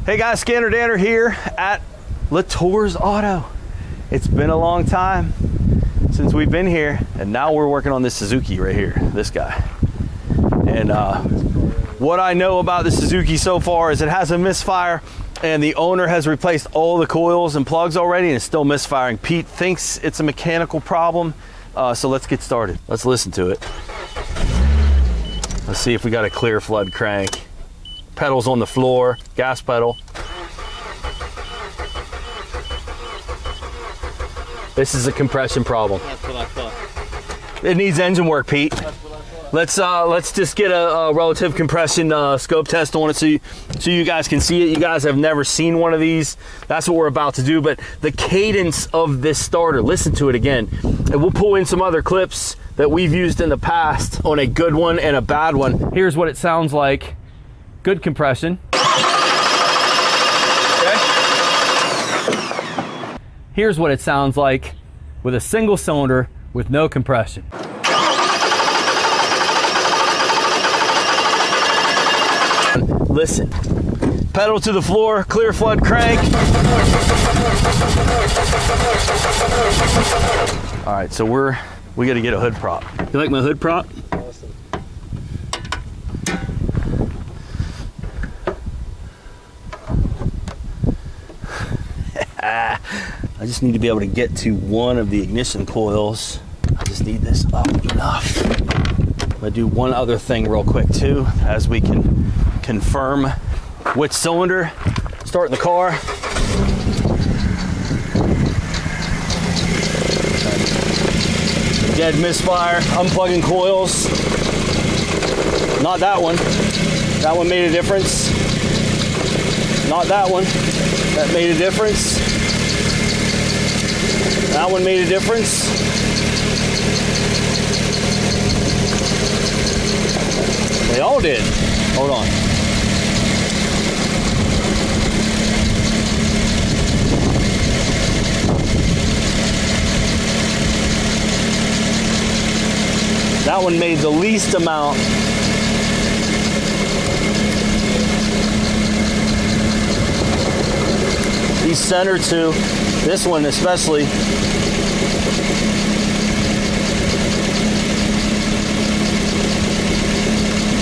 Hey guys, ScannerDanner here at Latour's Auto. It's been a long time since we've been here, and now we're working on this Suzuki right here, this guy. And what I know about the Suzuki so far is it has a misfire, and the owner has replaced all the coils and plugs already, and it's still misfiring. Pete thinks it's a mechanical problem, so let's get started. Let's listen to it. Let's see if we got a clear flood crank. Pedals on the floor, gas pedal. This is a compression problem. That's what I thought. It needs engine work, Pete. That's what I thought. Let's just get a relative compression scope test on it so you guys can see it. You guys have never seen one of these. That's what we're about to do. But the cadence of this starter, listen to it again. And we'll pull in some other clips that we've used in the past on a good one and a bad one. Here's what it sounds like. Good compression. Okay. Here's what it sounds like with a single cylinder with no compression. Listen, pedal to the floor, clear flood crank. All right, so we got to get a hood prop. You like my hood prop? Awesome. I just need to be able to get to one of the ignition coils. I just need this up enough. I'm gonna do one other thing real quick too, as we can confirm which cylinder. Starting the car. Dead misfire, unplugging coils. Not that one. That one made a difference. Not that one. That made a difference. That one made a difference. They all did. Hold on. That one made the least amount. These center two, this one especially.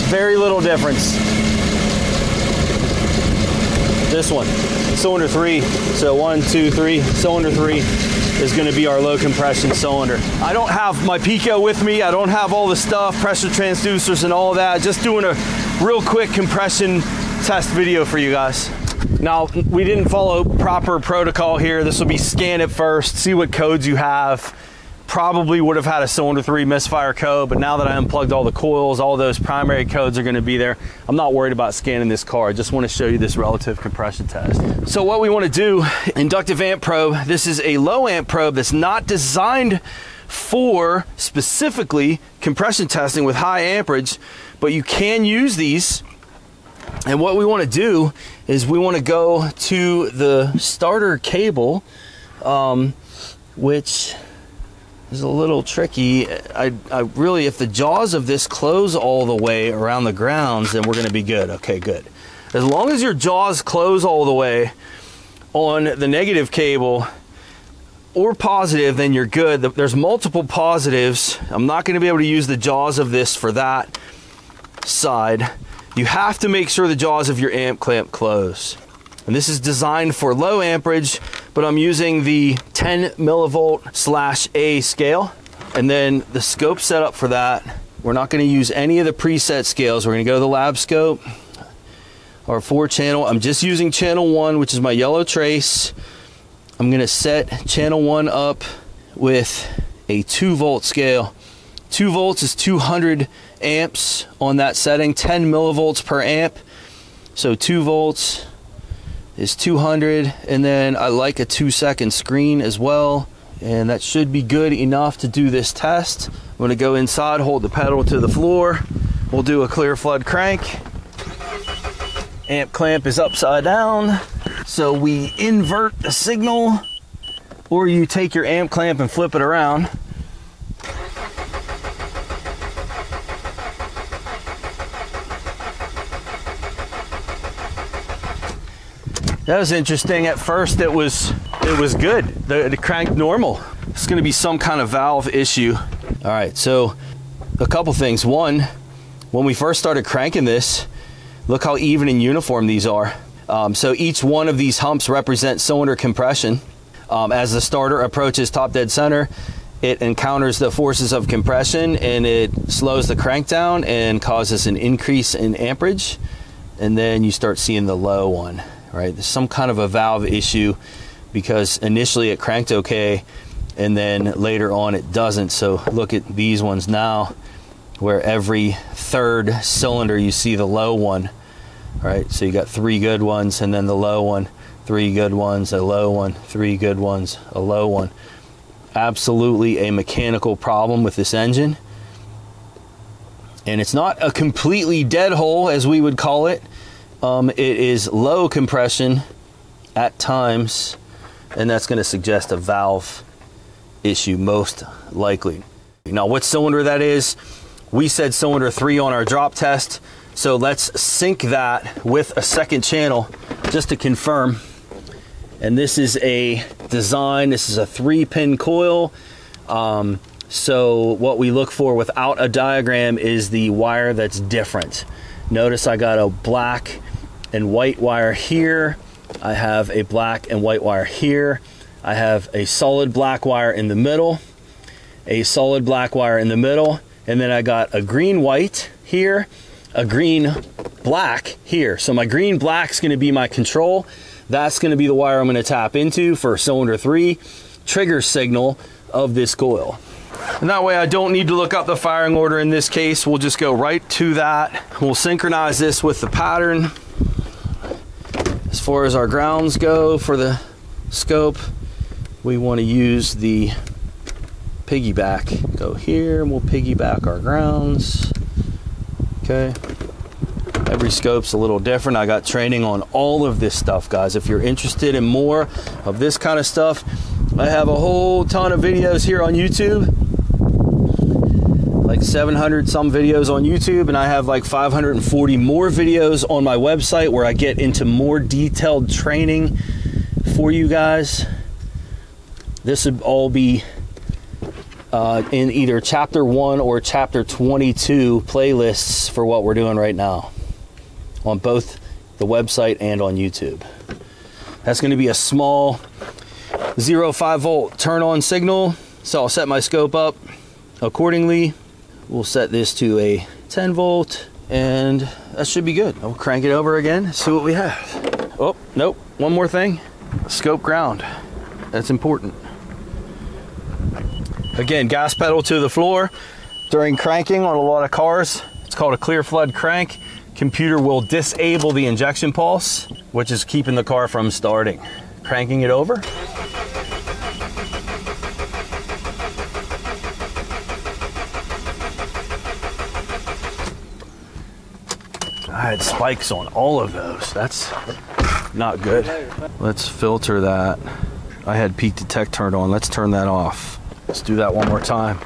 Very little difference. This one, cylinder 3. So 1, 2, 3, cylinder 3 is going to be our low compression cylinder. I don't have my Pico with me. I don't have all the stuff, pressure transducers and all that. Just doing a real quick compression test video for you guys. Now, we didn't follow proper protocol here. This will be scan it first, see what codes you have. Probably would have had a cylinder 3 misfire code, but now that I unplugged all the coils, all those primary codes are going to be there. I'm not worried about scanning this car. I just want to show you this relative compression test. So what we want to do, inductive amp probe. This is a low amp probe that's not designed for specifically compression testing with high amperage, but you can use these. And what we want to do is we want to go to the starter cable, which is a little tricky. I really, if the jaws of this close all the way around the grounds, then we're going to be good. Okay, good. As long as your jaws close all the way on the negative cable or positive, then you're good. There's multiple positives. I'm not going to be able to use the jaws of this for that side. You have to make sure the jaws of your amp clamp close. And this is designed for low amperage, but I'm using the 10 millivolt/A scale. And then the scope setup for that, we're not going to use any of the preset scales. We're going to go to the lab scope, our 4-channel. I'm just using channel 1, which is my yellow trace. I'm going to set channel 1 up with a 2-volt scale. 2 volts is 200 amps on that setting, 10 millivolts per amp. So 2 volts is 200, and then I like a 2-second screen as well, and that should be good enough to do this test. I'm going to go inside, hold the pedal to the floor. We'll do a clear flood crank. Amp clamp is upside down, so we invert the signal, or you take your amp clamp and flip it around. That was interesting. At first it was good. The crank normal. It's going to be some kind of valve issue. All right, so a couple things. One, when we first started cranking this, look how even and uniform these are. So each one of these humps represents cylinder compression. As the starter approaches top dead center, it encounters the forces of compression and it slows the crank down and causes an increase in amperage. And then you start seeing the low one, right? There's some kind of a valve issue because initially it cranked okay and then later on it doesn't. So look at these ones now, where every third cylinder you see the low one, right? So you got 3 good ones and then the low one, 3 good ones, a low one, 3 good ones, a low one. Absolutely a mechanical problem with this engine. And it's not a completely dead hole, as we would call it. It is low compression at times, and that's going to suggest a valve issue most likely. Now, what cylinder that is, we said cylinder 3 on our drop test, so let's sync that with a second channel just to confirm. And this is a design, this is a 3-pin coil. So what we look for without a diagram is the wire that's different. Notice I got a black and white wire here. I have a black and white wire here. I have a solid black wire in the middle, a solid black wire in the middle, and then I got a green white here, a green black here. So my green black is going to be my control. That's going to be the wire I'm going to tap into for cylinder 3 trigger signal of this coil. And that way I don't need to look up the firing order in this case. We'll just go right to that. We'll synchronize this with the pattern. As far as our grounds go for the scope, we want to use the piggyback. Go here and we'll piggyback our grounds. Okay. Every scope's a little different. I got training on all of this stuff, guys. If you're interested in more of this kind of stuff, I have a whole ton of videos here on YouTube. Like 700 some videos on YouTube, and I have like 540 more videos on my website where I get into more detailed training for you guys. This would all be in either chapter 1 or chapter 22 playlists for what we're doing right now on both the website and on YouTube. That's going to be a small 0.5 volt turn on signal, so I'll set my scope up accordingly. We'll set this to a 10 volt and that should be good. I'll crank it over again, see what we have. Oh, nope, one more thing. Scope ground, that's important. Again, gas pedal to the floor. During cranking on a lot of cars, it's called a clear flood crank. Computer will disable the injection pulse, which is keeping the car from starting. Cranking it over. I had spikes on all of those. That's not good. Let's filter that. I had peak detect turned on. Let's turn that off. Let's do that one more time.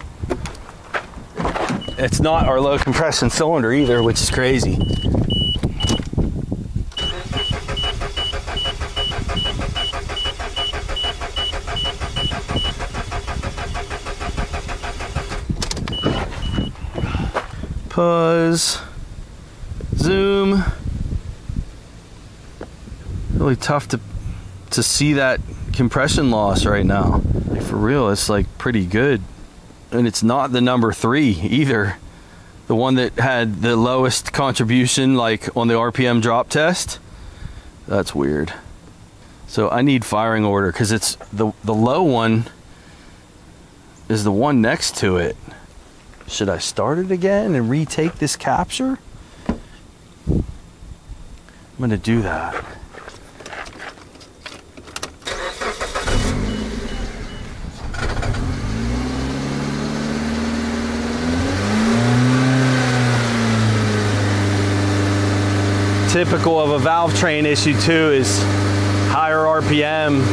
It's not our low compression cylinder either, which is crazy. Pause. Zoom. Really tough to see that compression loss right now. Like for real, it's like pretty good. And it's not the number 3 either. The one that had the lowest contribution, like on the RPM drop test. That's weird. So I need firing order because it's the low one is the one next to it. Should I start it again and retake this capture? I'm gonna do that. Typical of a valve train issue too is higher RPM.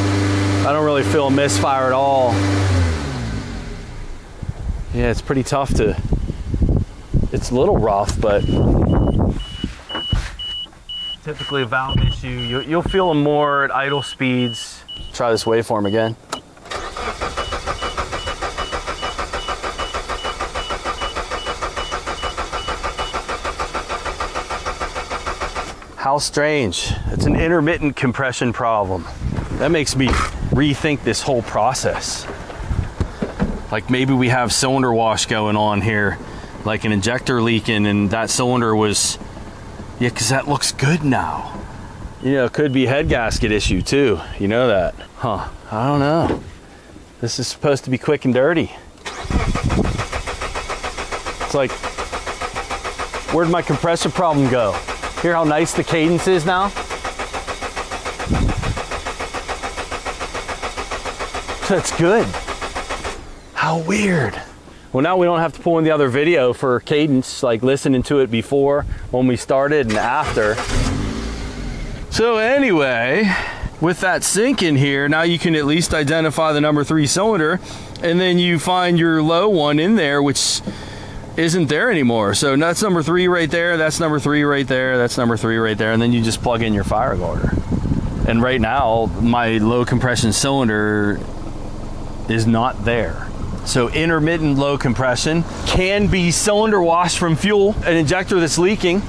I don't really feel a misfire at all. Yeah, it's pretty tough it's a little rough, but typically a valve issue. You'll feel them more at idle speeds. Try this waveform again. How strange. It's an intermittent compression problem. That makes me rethink this whole process. Like maybe we have cylinder wash going on here, like an injector leaking, and that cylinder was, yeah, because that looks good now. You know, it could be a head gasket issue too. You know that? Huh, I don't know. This is supposed to be quick and dirty. It's like, where'd my compressor problem go? Hear how nice the cadence is now? That's good. How weird. Well, now we don't have to pull in the other video for cadence, like listening to it before, when we started, and after. So anyway, with that sync in here, now you can at least identify the number 3 cylinder, and then you find your low one in there, which isn't there anymore. So that's number 3 right there, that's number 3 right there, that's number 3 right there, and then you just plug in your fire guarder. And right now, my low compression cylinder is not there. So intermittent low compression can be cylinder wash from fuel, an injector that's leaking,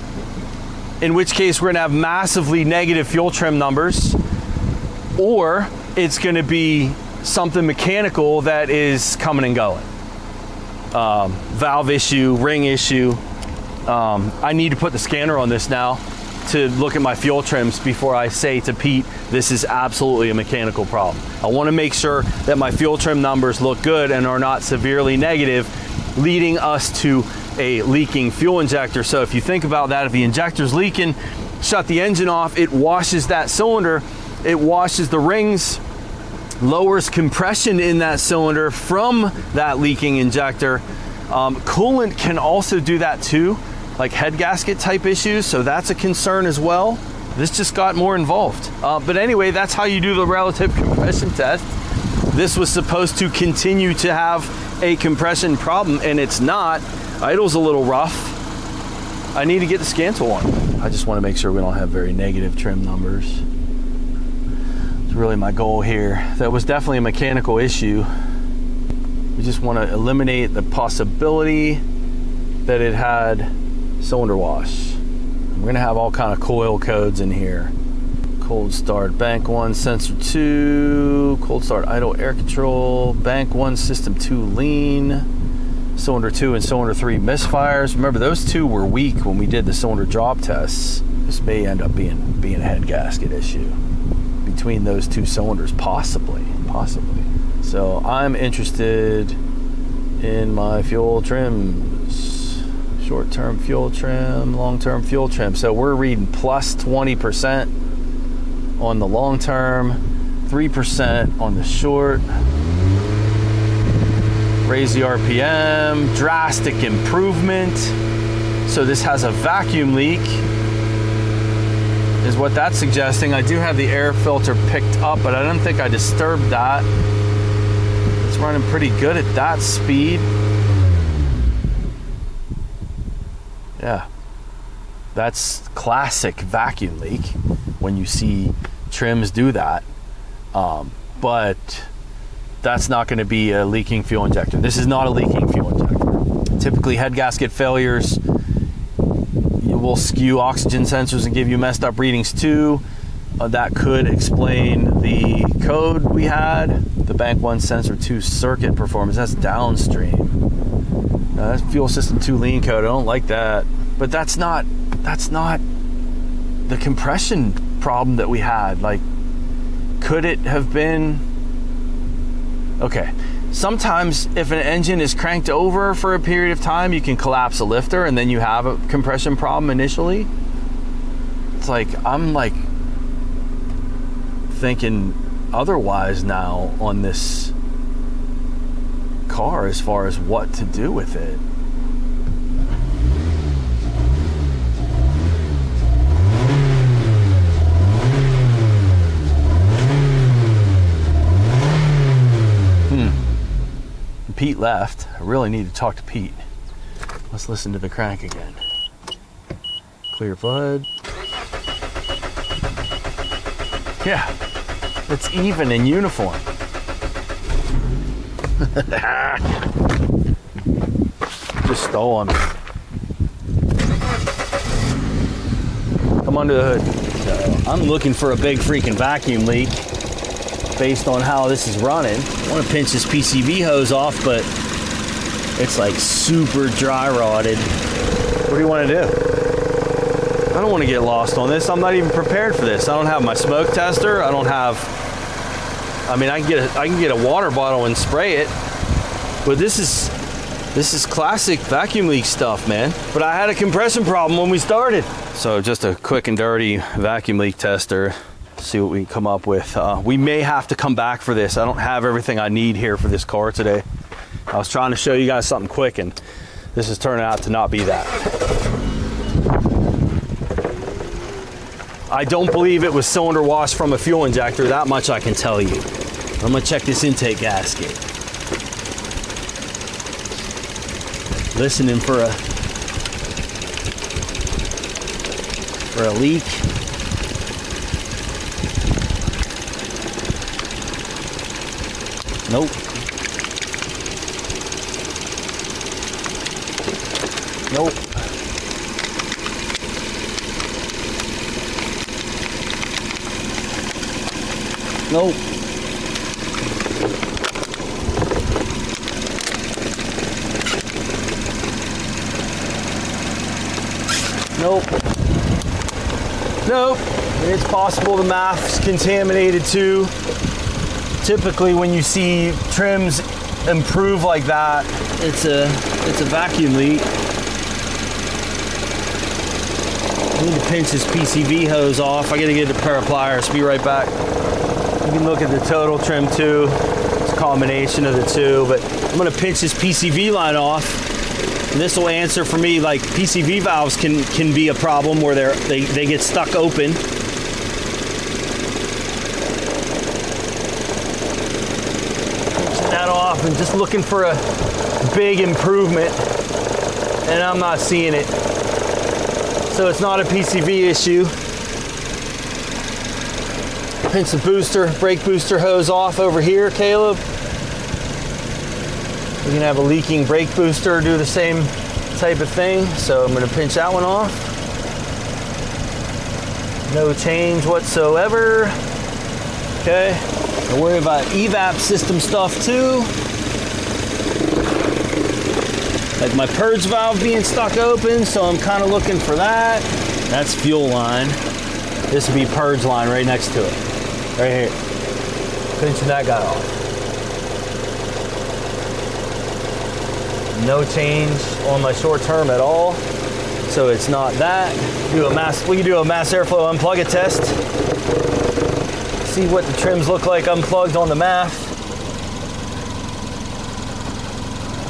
in which case we're gonna have massively negative fuel trim numbers, or it's gonna be something mechanical that is coming and going. Valve issue, ring issue. I need to put the scanner on this now to look at my fuel trims before I say to Pete, this is absolutely a mechanical problem. I want to make sure that my fuel trim numbers look good and are not severely negative, leading us to a leaking fuel injector. So if you think about that, if the injector's leaking, shut the engine off, it washes that cylinder, it washes the rings, lowers compression in that cylinder from that leaking injector. Coolant can also do that too, like head gasket type issues, so that's a concern as well. This just got more involved. But anyway, that's how you do the relative compression test. This was supposed to continue to have a compression problem, and it's not. Idle's a little rough. I need to get the scan tool on. I just want to make sure we don't have very negative trim numbers. It's really my goal here. That was definitely a mechanical issue. We just want to eliminate the possibility that it had cylinder wash. We're gonna have all kind of coil codes in here. Cold start bank 1 sensor 2, cold start idle air control, bank 1 system 2 lean, cylinder 2 and cylinder 3 misfires. Remember, those 2 were weak when we did the cylinder drop tests. This may end up being a head gasket issue between those 2 cylinders, possibly. So I'm interested in my fuel trims. Short-term fuel trim, long-term fuel trim. So we're reading plus 20% on the long-term, 3% on the short. Raise the RPM, drastic improvement. So this has a vacuum leak, is what that's suggesting. I do have the air filter picked up, but I don't think I disturbed that. It's running pretty good at that speed. Yeah, that's classic vacuum leak when you see trims do that. But that's not going to be a leaking fuel injector. This is not a leaking fuel injector. Typically, head gasket failures will skew oxygen sensors and give you messed up readings too. That could explain the code we had. The bank 1 sensor 2 circuit performance, that's downstream. That's fuel system 2 lean code. I don't like that. But that's not the compression problem that we had. Like, could it have been? Okay. Sometimes if an engine is cranked over for a period of time, you can collapse a lifter and then you have a compression problem initially. It's like, I'm like thinking otherwise now on this car as far as what to do with it. Pete left. I really need to talk to Pete. Let's listen to the crank again. Clear flood. Yeah, it's even in uniform. Just stole on me. Come under the hood. So I'm looking for a big freaking vacuum leak based on how this is running. I want to pinch this PCV hose off, but it's like super dry rotted. What do you want to do? I don't want to get lost on this. I'm not even prepared for this. I don't have my smoke tester. I don't have, I mean, I can get a water bottle and spray it, but this is classic vacuum leak stuff, man. But I had a compression problem when we started. So just a quick and dirty vacuum leak tester. See what we can come up with. We may have to come back for this. I don't have everything I need here for this car today. I was trying to show you guys something quick, and this is turning out to not be that. I don't believe it was cylinder wash from a fuel injector. That much I can tell you. I'm gonna check this intake gasket. Listening for a leak. Nope. Nope. Nope. Nope. Nope. It's possible the MAF's contaminated too. Typically when you see trims improve like that, it's a vacuum leak. I need to pinch this PCV hose off. I gotta get a pair of pliers. Be right back. You can look at the total trim too. It's a combination of the two, but I'm gonna pinch this PCV line off. And this will answer for me, like PCV valves can be a problem where they get stuck open. Pinching that off and just looking for a big improvement, and I'm not seeing it. So it's not a PCV issue. Pinch the brake booster hose off over here, Caleb. We can have a leaking brake booster do the same type of thing. So I'm gonna pinch that one off. No change whatsoever. Okay, don't worry about evap system stuff too. Like my purge valve being stuck open, so I'm kind of looking for that. That's fuel line. This would be purge line right next to it. Right here. Pinching that guy off. No change on my short term at all. So it's not that. We can do a mass airflow unplug it test. See what the trims look like unplugged on the MAF.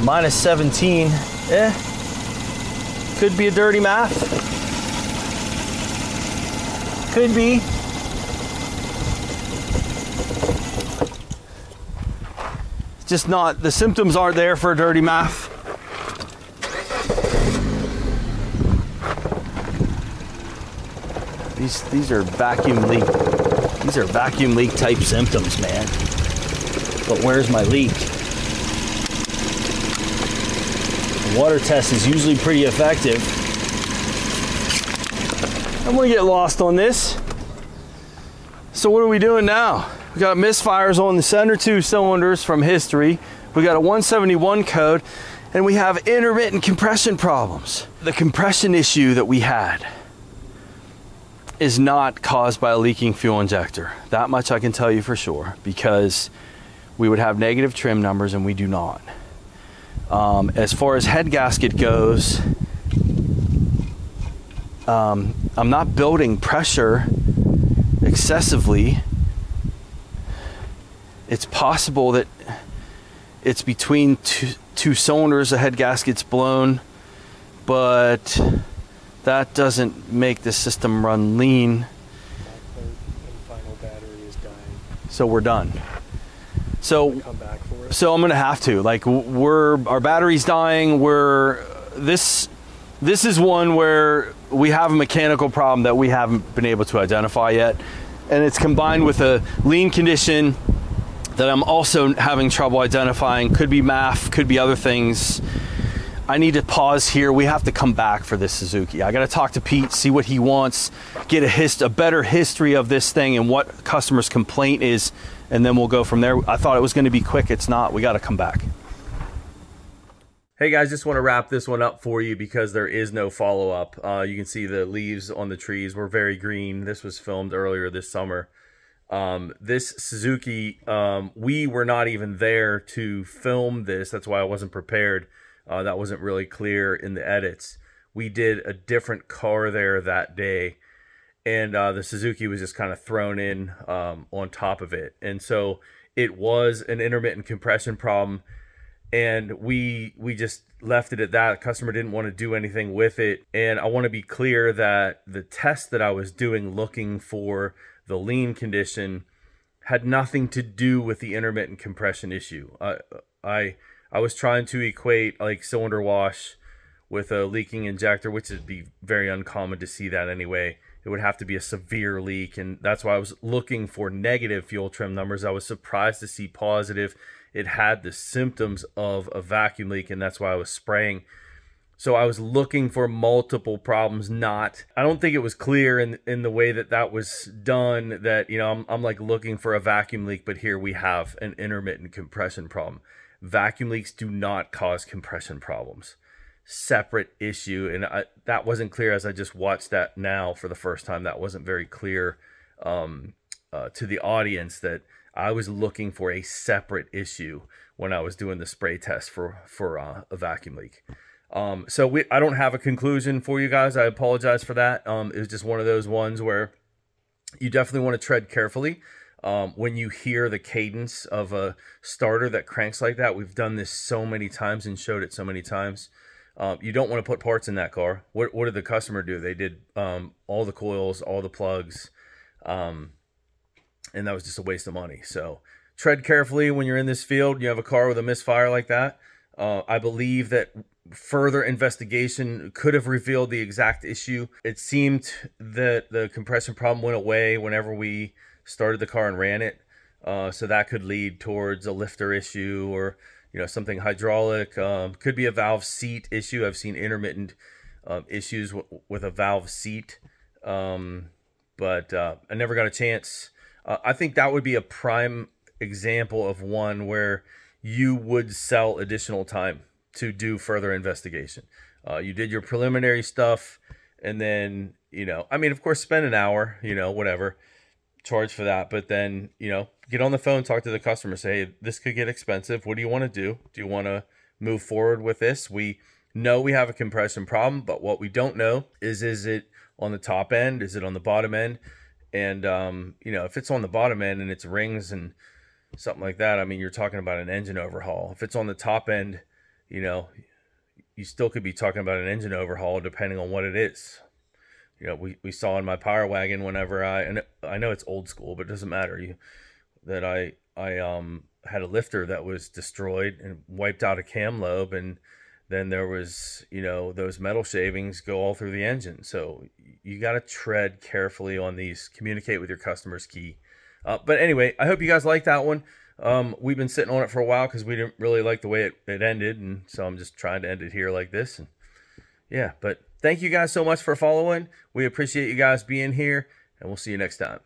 Minus 17. Could be a dirty MAF. Could be. It's just not, the symptoms aren't there for a dirty MAF. These are vacuum leak. These are vacuum leak type symptoms, man. But where's my leak? The water test is usually pretty effective. I'm gonna get lost on this. So what are we doing now? We got misfires on the center two cylinders from history. We got a 171 code, and we have intermittent compression problems. The compression issue that we had is not caused by a leaking fuel injector. That much I can tell you for sure, because we would have negative trim numbers and we do not. As far as head gasket goes, I'm not building pressure excessively. It's possible that it's between two cylinders, the head gasket's blown, but that doesn't make the system run lean. Final battery is dying. So we're done. So Come back for it. So I'm gonna have to. Like, our battery's dying. This is one where we have a mechanical problem that we haven't been able to identify yet. and it's combined with a lean condition that I'm also having trouble identifying. Could be MAF, could be other things. I need to pause here. We have to come back for this Suzuki. I got to talk to Pete, see what he wants, get a better history of this thing and what customer's complaint is, and then we'll go from there. I thought it was going to be quick. It's not. We got to come back. Hey guys, just want to wrap this one up for you because there is no follow-up. You can see the leaves on the trees were very green. This was filmed earlier this summer. This Suzuki, we were not even there to film this. That's why I wasn't prepared. That wasn't really clear in the edits. We did a different car there that day, and the Suzuki was just kind of thrown in on top of it. And so it was an intermittent compression problem, and we just left it at that. The customer didn't want to do anything with it. And I want to be clear that the test that I was doing looking for the lean condition had nothing to do with the intermittent compression issue. I was trying to equate like cylinder wash with a leaking injector, which would be very uncommon to see that anyway. It would have to be a severe leak, and that's why I was looking for negative fuel trim numbers. I was surprised to see positive. It had the symptoms of a vacuum leak, and that's why I was spraying. So I was looking for multiple problems, I don't think it was clear in the way that that was done that, you know, I'm like looking for a vacuum leak, but here we have an intermittent compression problem. Vacuum leaks do not cause compression problems. Separate issue, and that wasn't clear as I just watched that now for the first time. That wasn't very clear to the audience that I was looking for a separate issue when I was doing the spray test for a vacuum leak. So I don't have a conclusion for you guys. I apologize for that. It was just one of those ones where you definitely want to tread carefully. When you hear the cadence of a starter that cranks like that, we've done this so many times and showed it so many times. You don't want to put parts in that car. What did the customer do? They did all the coils, all the plugs, and that was just a waste of money. So tread carefully when you're in this field. You have a car with a misfire like that. I believe that further investigation could have revealed the exact issue. It seemed that the compression problem went away whenever we started the car and ran it, so that could lead towards a lifter issue or, you know, something hydraulic. Could be a valve seat issue. I've seen intermittent issues with a valve seat, but I never got a chance. I think that would be a prime example of one where you would sell additional time to do further investigation. You did your preliminary stuff, and then, you know, I mean, of course, spend an hour, you know, whatever, charge for that, but then, you know, get on the phone, talk to the customer, say, hey, this could get expensive. What do you want to do? Do you want to move forward with this? We know we have a compression problem, but what we don't know is it on the top end? Is it on the bottom end? And, you know, if it's on the bottom end and it's rings and something like that, I mean, you're talking about an engine overhaul. If it's on the top end, you know, you still could be talking about an engine overhaul depending on what it is. You know, we saw in my Power Wagon whenever and I know it's old school, but it doesn't matter. That I had a lifter that was destroyed and wiped out a cam lobe, and then there was, you know, those metal shavings go all through the engine. So you got to tread carefully on these. Communicate with your customers, key. But anyway, I hope you guys like that one. We've been sitting on it for a while because we didn't really like the way it ended, and so I'm just trying to end it here like this. And yeah, but thank you guys so much for following. We appreciate you guys being here, and we'll see you next time.